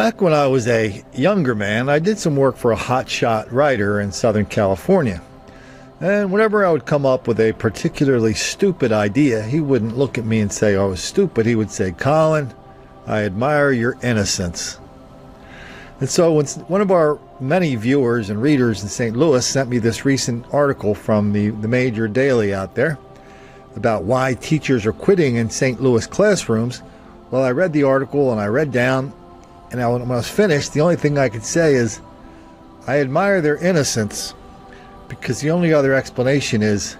Back when I was a younger man, I did some work for a hotshot writer in Southern California. And whenever I would come up with a particularly stupid idea, he wouldn't look at me and say I was stupid. He would say, "Colin, I admire your innocence." And so when one of our many viewers and readers in St. Louis sent me this recent article from the major daily out there about why teachers are quitting in St. Louis classrooms, well, I read the article and I read down, and when I was finished, the only thing I could say is, I admire their innocence, because the only other explanation is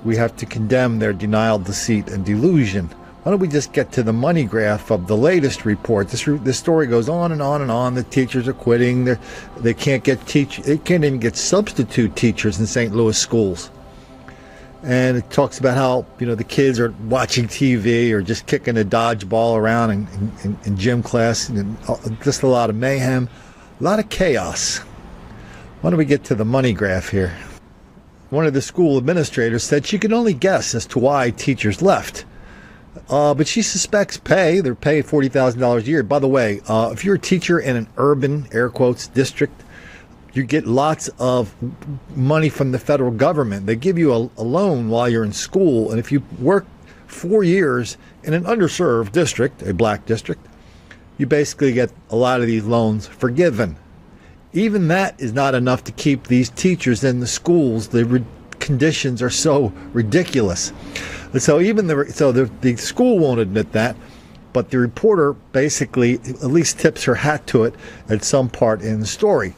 we have to condemn their denial, deceit, and delusion. Why don't we just get to the money graph of the latest report? This story goes on and on and on. The teachers are quitting. They can't even get substitute teachers in St. Louis schools. And it talks about how, the kids are watching TV or just kicking a dodgeball around in gym class, and just a lot of mayhem, a lot of chaos. Why don't we get to the money graph here? One of the school administrators said she could only guess as to why teachers left. But she suspects pay. They're paid $40,000 a year. By the way, if you're a teacher in an urban, air quotes, district, you get lots of money from the federal government. They give you a loan while you're in school. And if you work 4 years in an underserved district, a black district, you basically get a lot of these loans forgiven. Even that is not enough to keep these teachers in the schools. The conditions are so ridiculous. And so the school won't admit that, but the reporter basically at least tips her hat to it at some part in the story.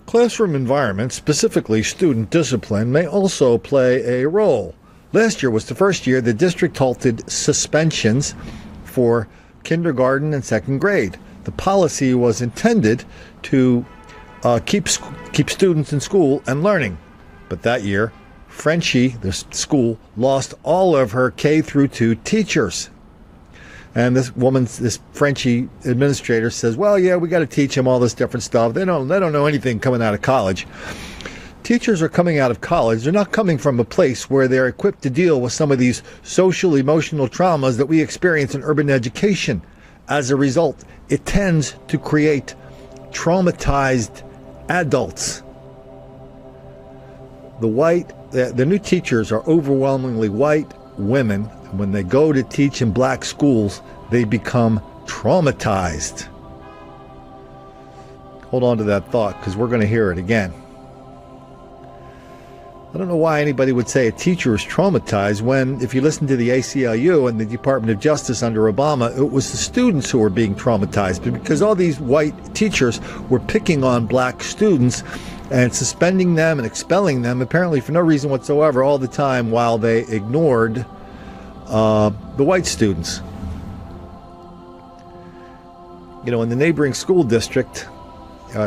Classroom environment, specifically student discipline, may also play a role. Last year was the first year the district halted suspensions for kindergarten and second grade. The policy was intended to keep students in school and learning. But that year, Frenchie, the school, lost all of her K through 2 teachers. And this Frenchie administrator says, well, yeah, we got to teach them all this different stuff. They don't know anything coming out of college. Teachers are coming out of college. They're not coming from a place where they're equipped to deal with some of these social, emotional traumas that we experience in urban education. As a result, it tends to create traumatized adults. The new teachers are overwhelmingly white women. When they go to teach in black schools, they become traumatized. Hold on to that thought, because we're going to hear it again. I don't know why anybody would say a teacher is traumatized when, if you listen to the ACLU and the Department of Justice under Obama, it was the students who were being traumatized, because all these white teachers were picking on black students and suspending them and expelling them, apparently for no reason whatsoever, all the time, while they ignored the white students. In the neighboring school district,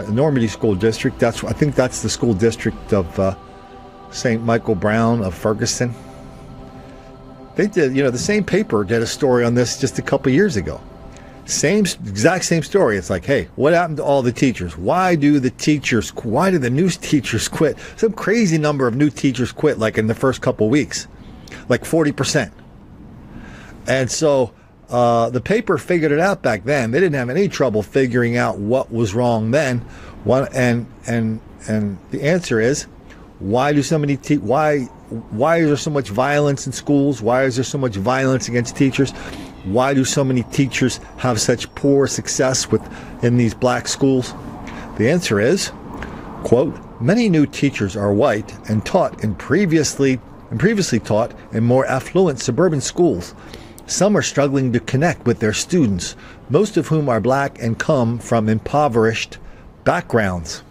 Normandy School District, I think that's the school district of St. Michael Brown of Ferguson. They did, the same paper did a story on this just a couple years ago. Exact same story. It's like, hey, what happened to all the teachers? Why do the new teachers quit? Some crazy number of new teachers quit, like in the first couple weeks, like 40%. And so the paper figured it out back then. They didn't have any trouble figuring out what was wrong then. And the answer is, why is there so much violence in schools? Why is there so much violence against teachers? Why do so many teachers have such poor success in these black schools? The answer is, quote, many new teachers are white and previously taught in more affluent suburban schools. Some are struggling to connect with their students, most of whom are black and come from impoverished backgrounds.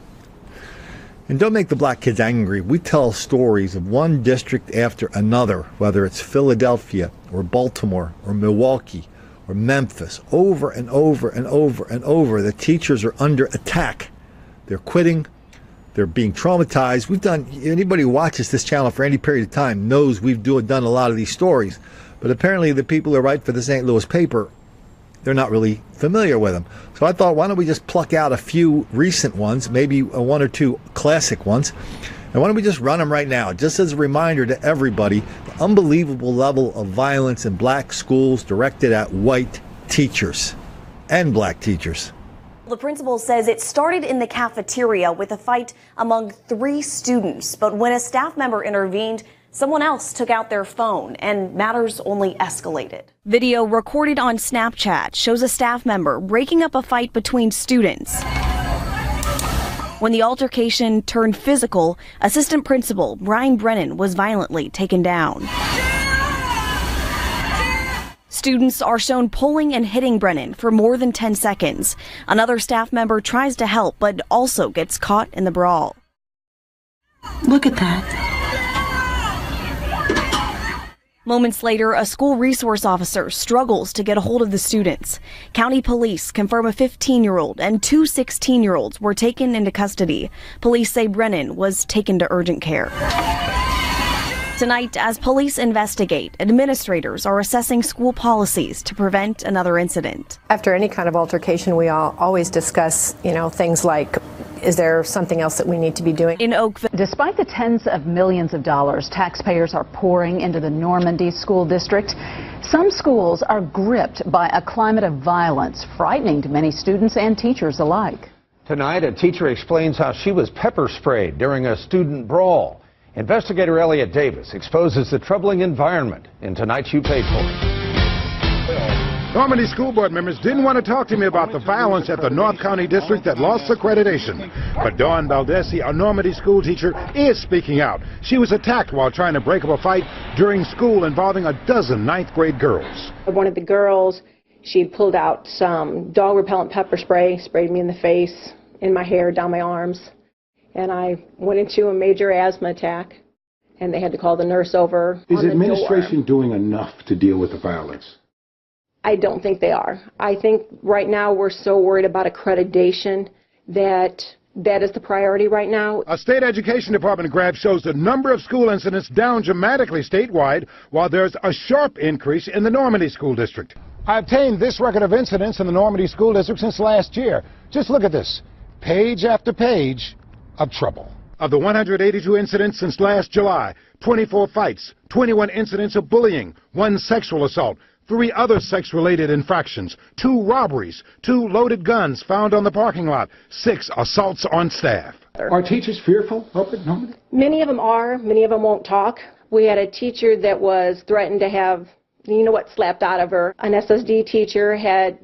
And don't make the black kids angry. We tell stories of one district after another, whether it's Philadelphia or Baltimore or Milwaukee or Memphis, over and over and over and over. The teachers are under attack. They're quitting. They're being traumatized. Anybody who watches this channel for any period of time knows we've done a lot of these stories. But apparently the people who write for the St. Louis paper, they're not really familiar with them. So I thought, why don't we just pluck out a few recent ones, maybe one or two classic ones, and why don't we just run them right now, just as a reminder to everybody, the unbelievable level of violence in black schools directed at white teachers and black teachers. The principal says it started in the cafeteria with a fight among 3 students, but when a staff member intervened, someone else took out their phone and matters only escalated. Video recorded on Snapchat shows a staff member breaking up a fight between students. When the altercation turned physical, assistant principal Brian Brennan was violently taken down. Students are shown pulling and hitting Brennan for more than 10 seconds. Another staff member tries to help, but also gets caught in the brawl. Look at that. Moments later, a school resource officer struggles to get a hold of the students. County police confirm a 15-year-old and 2 16-year-olds were taken into custody. Police say Brennan was taken to urgent care. Tonight, as police investigate, administrators are assessing school policies to prevent another incident. After any kind of altercation, we always discuss, things like, is there something else that we need to be doing? In Oakville, despite the tens of millions of dollars taxpayers are pouring into the Normandy School District, some schools are gripped by a climate of violence, frightening to many students and teachers alike. Tonight, a teacher explains how she was pepper sprayed during a student brawl. Investigator Elliot Davis exposes the troubling environment in tonight's You Paid For It. Normandy school board members didn't want to talk to me about the violence at the North County District that lost accreditation. But Dawn Baldesi, a Normandy school teacher, is speaking out. She was attacked while trying to break up a fight during school involving a dozen 9th grade girls. One of the girls, she pulled out some dog repellent pepper spray, sprayed me in the face, in my hair, down my arms. And I went into a major asthma attack, and they had to call the nurse over. Is administration doing enough to deal with the violence? I don't think they are. I think right now we're so worried about accreditation that is the priority right now. A state education department graph shows the number of school incidents down dramatically statewide, while there's a sharp increase in the Normandy School District. I obtained this record of incidents in the Normandy School District since last year. Just look at this. Page after page of trouble. Of the 182 incidents since last July, 24 fights, 21 incidents of bullying, 1 sexual assault, 3 other sex-related infractions, 2 robberies, 2 loaded guns found on the parking lot, 6 assaults on staff. Are teachers fearful of it? Many of them are. Many of them won't talk. We had a teacher that was threatened to have, slapped out of her. An SSD teacher had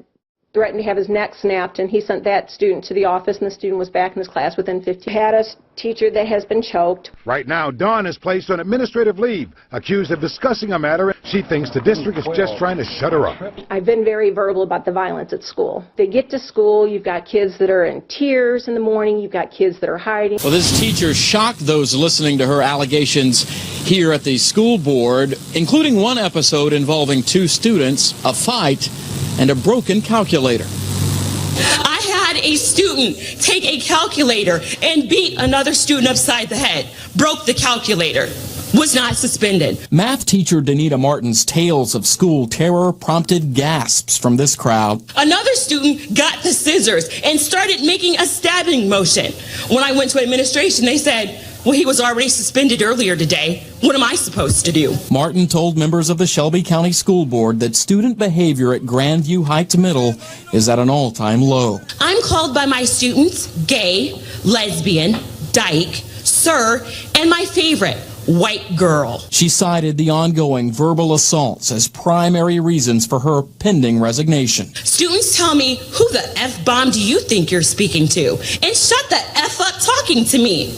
threatened to have his neck snapped, and he sent that student to the office, and the student was back in his class within 15 minutes. Had a teacher that has been choked. Right now, Dawn is placed on administrative leave, accused of discussing a matter she thinks the district is just trying to shut her up. I've been very verbal about the violence at school. They get to school, you've got kids that are in tears in the morning, you've got kids that are hiding. Well, this teacher shocked those listening to her allegations here at the school board, including one episode involving 2 students, a fight, and a broken calculator. I had a student take a calculator and beat another student upside the head, broke the calculator, was not suspended. Math teacher Danita Martin's tales of school terror prompted gasps from this crowd. Another student got the scissors and started making a stabbing motion. When I went to administration, they said, well, he was already suspended earlier today. What am I supposed to do? Martin told members of the Shelby County School Board that student behavior at Grandview Heights Middle is at an all-time low. I'm called by my students gay, lesbian, dyke, sir, and my favorite, white girl. She cited the ongoing verbal assaults as primary reasons for her pending resignation. Students tell me, who the F-bomb do you think you're speaking to? And shut the F up talking to me.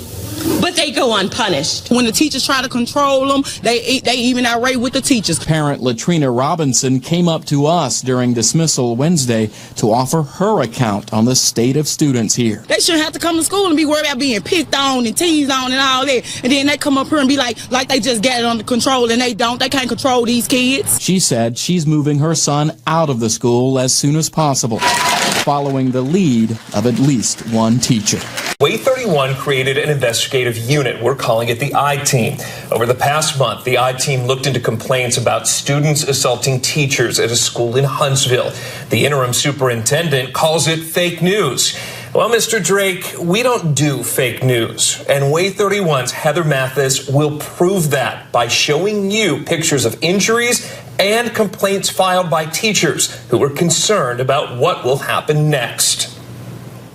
But they go unpunished. When the teachers try to control them, they even irate with the teachers. Parent Latrina Robinson came up to us during dismissal Wednesday to offer her account on the state of students here. They shouldn't have to come to school and be worried about being picked on and teased on and all that. And then they come up here and be like they just got it under control, and they don't. They can't control these kids. She said she's moving her son out of the school as soon as possible, following the lead of at least one teacher. Way 31 created an investigative unit. We're calling it the I-Team. Over the past month, the I-Team looked into complaints about students assaulting teachers at a school in Huntsville. The interim superintendent calls it fake news. Well, Mr. Drake, we don't do fake news. And Way 31's Heather Mathis will prove that by showing you pictures of injuries and complaints filed by teachers who are concerned about what will happen next.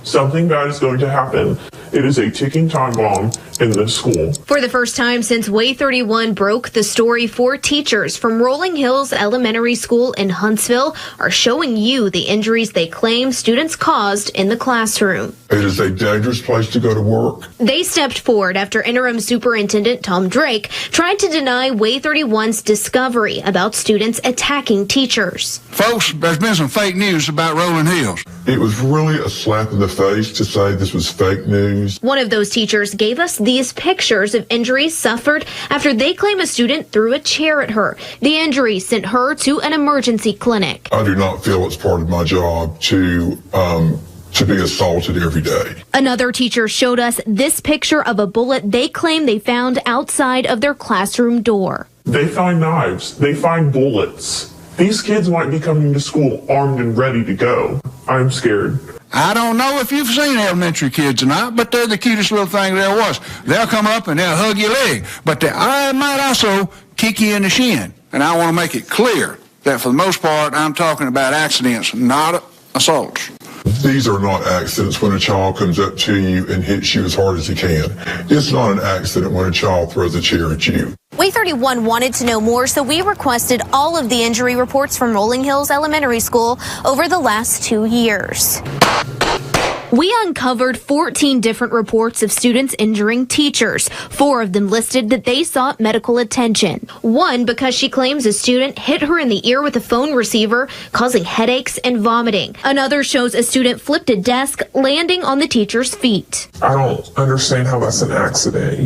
Something bad is going to happen. It is a ticking time bomb in this school. For the first time since Way 31 broke the story, 4 teachers from Rolling Hills Elementary School in Huntsville are showing you the injuries they claim students caused in the classroom. It is a dangerous place to go to work. They stepped forward after Interim Superintendent Tom Drake tried to deny Way 31's discovery about students attacking teachers. Folks, there's been some fake news about Rolling Hills. It was really a slap in the face to say this was fake news. One of those teachers gave us these pictures of injuries suffered after they claim a student threw a chair at her. The injury sent her to an emergency clinic. I do not feel it's part of my job to be assaulted every day. Another teacher showed us this picture of a bullet they claim they found outside of their classroom door. They find knives. They find bullets. These kids might be coming to school armed and ready to go. I'm scared. I don't know if you've seen elementary kids or not, but they're the cutest little thing there was. They'll come up and they'll hug your leg, but I might also kick you in the shin. And I want to make it clear that for the most part, I'm talking about accidents, not assaults. These are not accidents when a child comes up to you and hits you as hard as he can. It's not an accident when a child throws a chair at you. Way 31 wanted to know more, so we requested all of the injury reports from Rolling Hills Elementary School over the last 2 years. We uncovered 14 different reports of students injuring teachers. 4 of them listed that they sought medical attention. One because she claims a student hit her in the ear with a phone receiver, causing headaches and vomiting. Another shows a student flipped a desk, landing on the teacher's feet. I don't understand how that's an accident.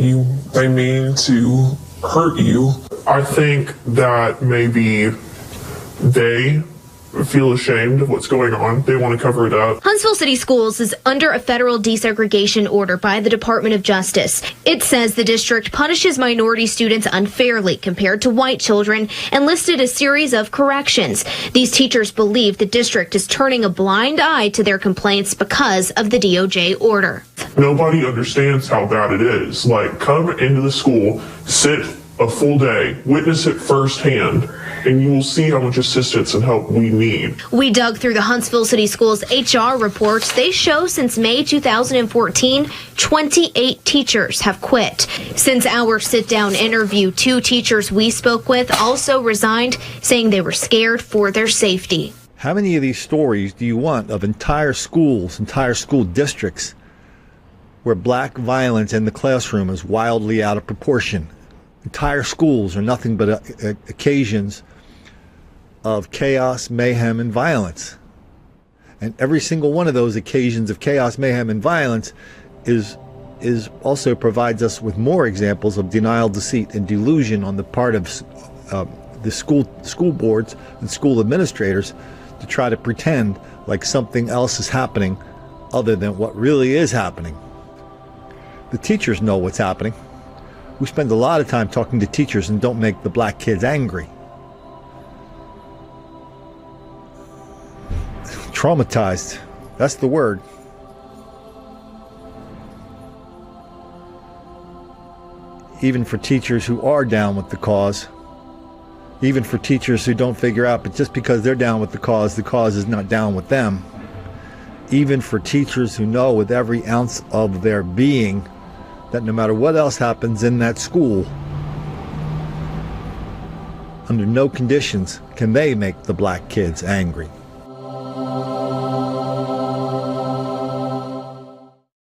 They mean to hurt you. I think that maybe they feel ashamed of what's going on. They want to cover it up. Huntsville City Schools is under a federal desegregation order by the Department of Justice. It says the district punishes minority students unfairly compared to white children and listed a series of corrections. These teachers believe the district is turning a blind eye to their complaints because of the DOJ order. Nobody understands how bad it is. Like, come into the school, sit a full day, witness it firsthand, and you will see how much assistance and help we need. We dug through the Huntsville City Schools HR reports. They show since May 2014, 28 teachers have quit. Since our sit-down interview, 2 teachers we spoke with also resigned, saying they were scared for their safety. How many of these stories do you want of entire schools, entire school districts, where black violence in the classroom is wildly out of proportion? Entire schools are nothing but occasions of chaos, mayhem, and violence. And every single one of those occasions of chaos, mayhem, and violence is also provides us with more examples of denial, deceit, and delusion on the part of the school boards and school administrators to try to pretend like something else is happening other than what really is happening. The teachers know what's happening. We spend a lot of time talking to teachers and don't make the black kids angry. Traumatized. That's the word. Even for teachers who are down with the cause. Even for teachers who don't figure out, but just because they're down with the cause is not down with them. Even for teachers who know with every ounce of their being that no matter what else happens in that school, under no conditions can they make the black kids angry.